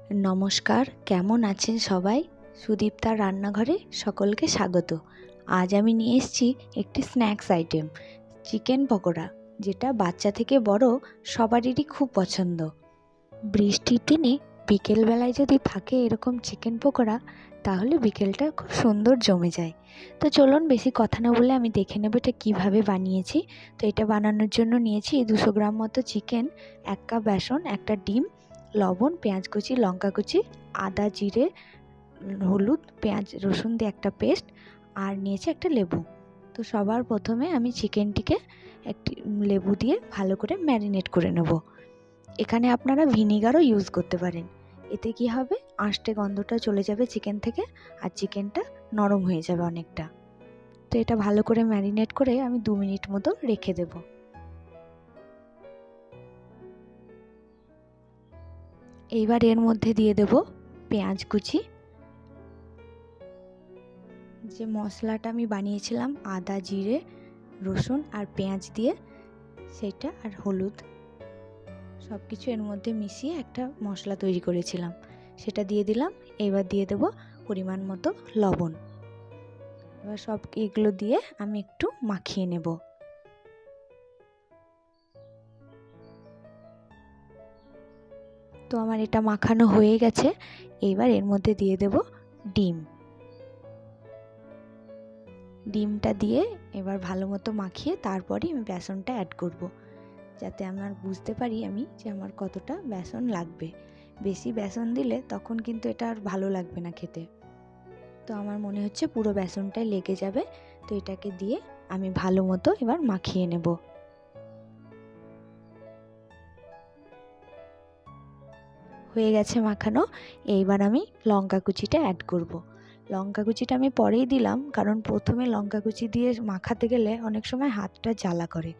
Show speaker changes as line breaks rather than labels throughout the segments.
নমস্কার, কেমন আছেন সবাই? সুদীপ্তার রান্নাঘরে সকলকে স্বাগত। আজ আমি নিয়ে এসেছি একটি স্ন্যাক্স আইটেম, চিকেন পকোড়া, যেটা বাচ্চা থেকে বড় সবারই খুব পছন্দ। বৃষ্টির দিনে বিকেলবেলায় যদি থাকে এরকম চিকেন পকোড়া, তাহলে বিকেলটা খুব সুন্দর জমে যায়। তো চলুন বেশি কথা না বলে আমি দেখে নেব এটা কীভাবে বানিয়েছি। তো এটা বানানোর জন্য নিয়েছি 200 গ্রাম মতো চিকেন, 1 কাপ বেসন, একটা ডিম, লবণ, পেঁয়াজ কুচি, লঙ্কা কুচি, আদা, জিরে, হলুদ, পেঁয়াজ, রসুন দিয়ে একটা পেস্ট, আর নিয়েছি একটা লেবু। তো সবার প্রথমে আমি চিকেনটিকে একটি লেবু দিয়ে ভালো করে ম্যারিনেট করে নেব। এখানে আপনারা ভিনিগারও ইউজ করতে পারেন। এতে কি হবে, আষ্টে গন্ধটা চলে যাবে চিকেন থেকে, আর চিকেনটা নরম হয়ে যাবে অনেকটা। তো এটা ভালো করে ম্যারিনেট করে আমি 2 মিনিট মতো রেখে দেব। এইবার এর মধ্যে দিয়ে দেব পেঁয়াজ কুচি, যে মশলাটা আমি বানিয়েছিলাম আদা, জিরে, রসুন আর পেঁয়াজ দিয়ে, সেটা, আর হলুদ, সব কিছু এর মধ্যে মিশিয়ে একটা মশলা তৈরি করেছিলাম, সেটা দিয়ে দিলাম। এবার দিয়ে দেব পরিমাণ মতো লবণ। এবার সব এগুলো দিয়ে আমি একটু মাখিয়ে নেব। তো আমার এটা মাখানো হয়ে গেছে। এবার এর মধ্যে দিয়ে দেব ডিমটা দিয়ে এবার ভালো মতো মাখিয়ে তারপরে আমি বেসনটা অ্যাড করব, যাতে আমার বুঝতে পারি আমি যে আমার কতটা বেসন লাগবে। বেশি বেসন দিলে তখন কিন্তু এটা আর ভালো লাগবে না খেতে। তো আমার মনে হচ্ছে পুরো বেসনটাই লেগে যাবে। তো এটাকে দিয়ে আমি ভালো মতো এবার মাখিয়ে নেব। হয়ে গেছে মাখানো। এইবার আমি লঙ্কা কুচিটা অ্যাড করব। লঙ্কা কুচিটা আমি পরেই দিলাম, কারণ প্রথমে লঙ্কা কুচি দিয়ে মাখাতে গেলে অনেক সময় হাতটা জ্বালা করে,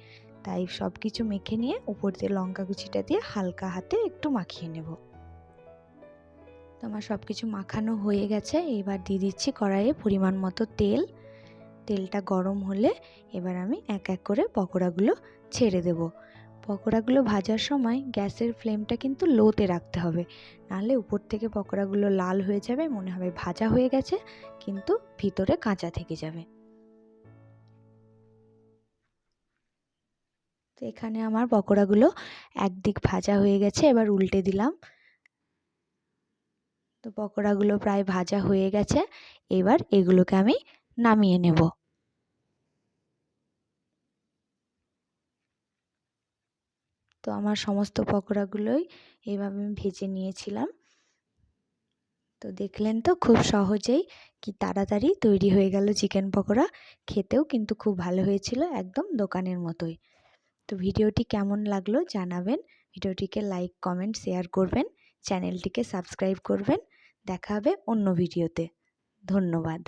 তাই সব কিছু মেখে নিয়ে উপর দিয়ে লঙ্কা কুচিটা দিয়ে হালকা হাতে একটু মাখিয়ে নেব। তো আমার সব কিছু মাখানো হয়ে গেছে। এবার দিয়ে দিচ্ছি কড়াইয়ে পরিমাণ মতো তেল। তেলটা গরম হলে এবার আমি এক এক করে পকোড়াগুলো ছেড়ে দেব। পকোড়াগুলো ভাজার সময় গ্যাসের ফ্লেমটা কিন্তু লোতে রাখতে হবে, নাহলে উপর থেকে পকোড়াগুলো লাল হয়ে যাবে, মনে হবে ভাজা হয়ে গেছে, কিন্তু ভিতরে কাঁচা থেকে যাবে। তো এখানে আমার পকোড়াগুলো একদিক ভাজা হয়ে গেছে, এবার উল্টে দিলাম। তো পকোড়াগুলো প্রায় ভাজা হয়ে গেছে। এবার এগুলোকে আমি নামিয়ে নেব। তো আমার সমস্ত পকোড়াগুলোই এইভাবে আমি ভেজে নিয়েছিলাম। তো দেখলেন তো, খুব সহজেই কি তাড়াতাড়ি তৈরি হয়ে গেল চিকেন পকোড়া। খেতেও কিন্তু খুব ভালো হয়েছিল, একদম দোকানের মতোই। তো ভিডিওটি কেমন লাগলো জানাবেন। ভিডিওটিকে লাইক, কমেন্ট, শেয়ার করবেন। চ্যানেলটিকে সাবস্ক্রাইব করবেন। দেখা হবে অন্য ভিডিওতে। ধন্যবাদ।